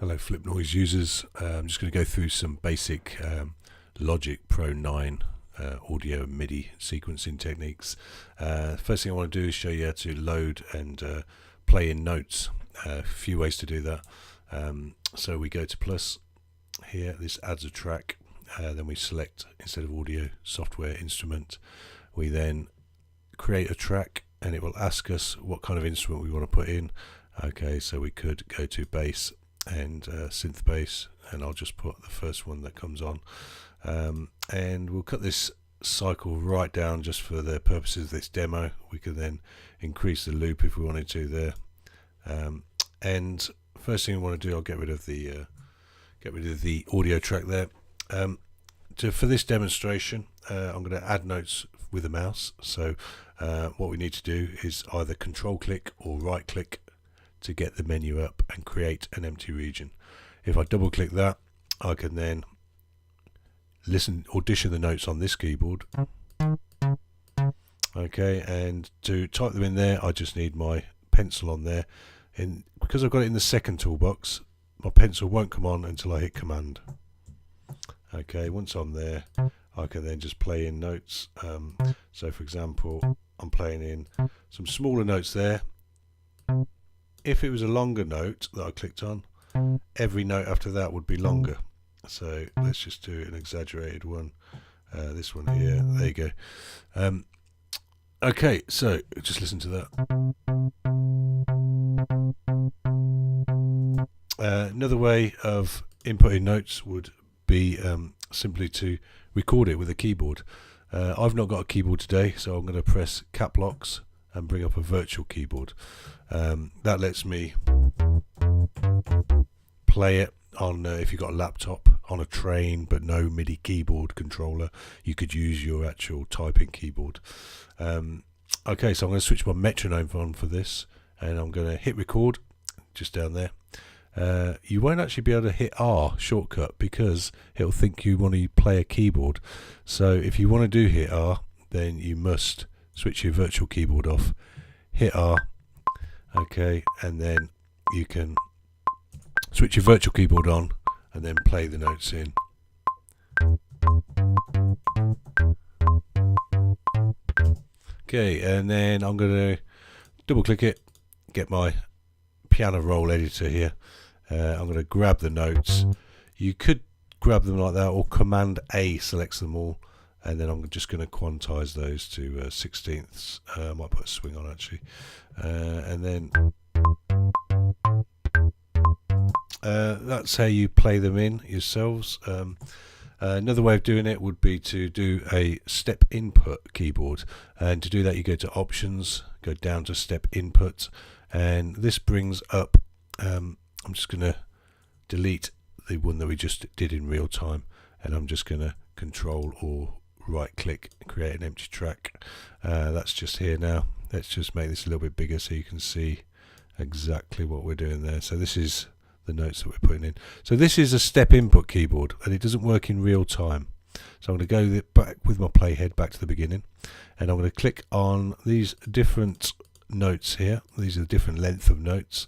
Hello Flip Noise users, I'm just going to go through some basic Logic Pro 9 audio and MIDI sequencing techniques. First thing I want to do is show you how to load and play in notes. A few ways to do that. So we go to plus here, this adds a track, then we select, instead of audio, software instrument. We then create a track and it will ask us what kind of instrument we want to put in. Okay, so we could go to bass and synth bass, and I'll just put the first one that comes on, and we'll cut this cycle right down just for the purposes of this demo. We can then increase the loop if we wanted to there, and first thing we want to do, I'll get rid of the audio track there. For this demonstration, I'm going to add notes with the mouse. So what we need to do is either control click or right click to get the menu up and create an empty region. If I double click that, I can then audition the notes on this keyboard. Okay, and to type them in there, I just need my pencil on there, and because I've got it in the second toolbox, my pencil won't come on until I hit command. Okay, once I'm there, I can then just play in notes. So for example, I'm playing in some smaller notes there. If it was a longer note that I clicked on, every note after that would be longer. So let's just do an exaggerated one. This one here, there you go. Okay, so just listen to that. Another way of inputting notes would be simply to record it with a keyboard. I've not got a keyboard today, so I'm going to press cap locks and bring up a virtual keyboard. That lets me play it on, if you've got a laptop, on a train but no MIDI keyboard controller, you could use your actual typing keyboard. Okay, so I'm going to switch my metronome on for this, and I'm going to hit record just down there. You won't actually be able to hit R shortcut because it'll think you want to play a keyboard. So if you want to do hit R, then you must switch your virtual keyboard off, hit R, okay, and then you can switch your virtual keyboard on and then play the notes in. Okay, and then I'm going to double click it, get my piano roll editor here. I'm going to grab the notes. You could grab them like that, or Command A selects them all, and then I'm just going to quantize those to sixteenths. I might put a swing on actually, and then that's how you play them in yourselves. Another way of doing it would be to do a step input keyboard, and to do that you go to options, go down to step input, and this brings up, I'm just going to delete the one that we just did in real time, and I'm just going to control or right click and create an empty track. That's just here now. Let's just make this a little bit bigger so you can see exactly what we're doing there. So this is the notes that we're putting in. So this is a step input keyboard, and it doesn't work in real time. So I'm going to go back with my playhead back to the beginning, and I'm going to click on these different notes here. These are the different length of notes,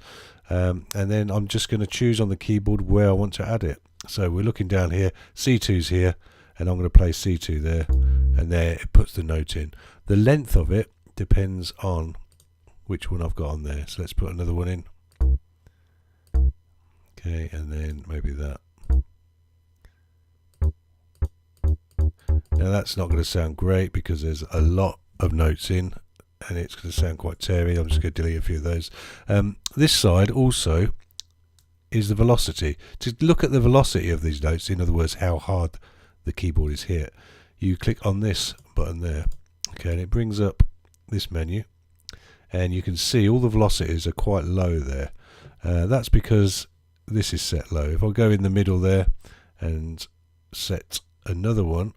and then I'm just going to choose on the keyboard where I want to add it. So we're looking down here, C2's here, and I'm going to play C2 there, and there it puts the note in. The length of it depends on which one I've got on there. So let's put another one in. Okay, and then maybe that. Now that's not going to sound great because there's a lot of notes in, and it's going to sound quite teary. I'm just going to delete a few of those. This side also is the velocity. To look at the velocity of these notes, in other words, how hard the keyboard is hit, you click on this button there. Okay, and it brings up this menu, and you can see all the velocities are quite low there. That's because this is set low. If I go in the middle there and set another one,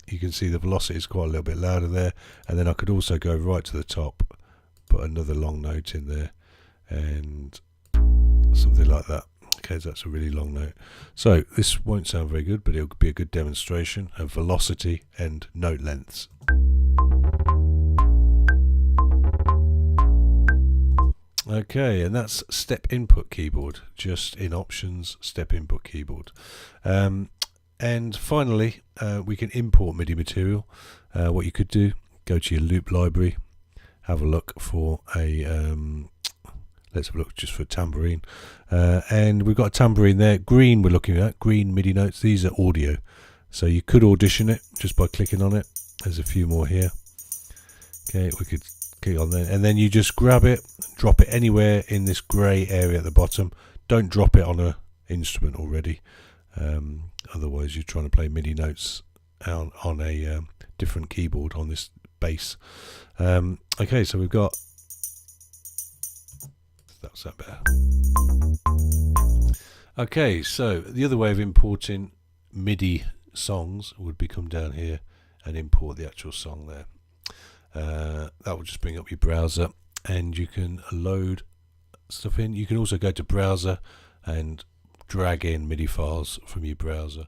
you can see the velocity is quite a little bit louder there, and then I could also go right to the top, put another long note in there, and something like that. Okay, so that's a really long note. So this won't sound very good, but it'll be a good demonstration of velocity and note lengths. Okay, and that's step input keyboard, just in options, step input keyboard. And finally, we can import MIDI material. What you could do, go to your loop library, have a look for a, let's have a look just for a tambourine. And we've got a tambourine there, green we're looking at, green MIDI notes, these are audio. So you could audition it just by clicking on it. There's a few more here. Okay, we could click on there, and then you just grab it, drop it anywhere in this grey area at the bottom. Don't drop it on an instrument already, otherwise you're trying to play MIDI notes on a different keyboard on this bass. Okay, so we've got, that's that better. Okay, so the other way of importing MIDI songs would be come down here and import the actual song there. That will just bring up your browser and you can load stuff in. You can also go to browser and drag in MIDI files from your browser.